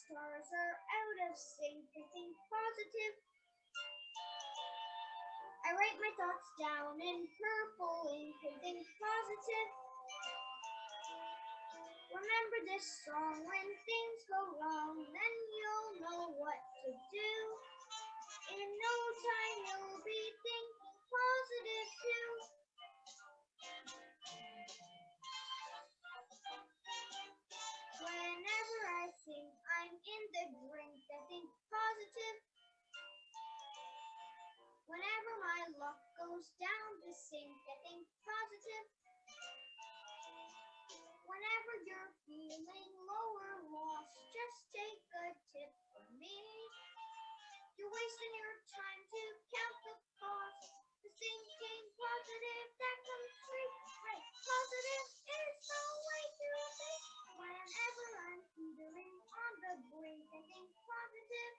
stars are out of sync. I think positive. I write my thoughts down in purple ink. I think positive. Remember this song when things go wrong, then you'll know what to do. In no time you'll be thinking positive too. Whenever I think I'm in the drink, I think positive. Whenever my luck goes down the sink, I think positive. Whenever you're feeling low or lost, just take a tip from me. You're wasting your time to count the cost. The thinking positive that comes free. Right, positive is the way to think. Whenever I'm teetering on the brink, I think positive.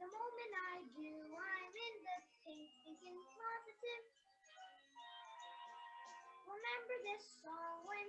The moment I do, I'm in the pink, thinking positive. Remember this song when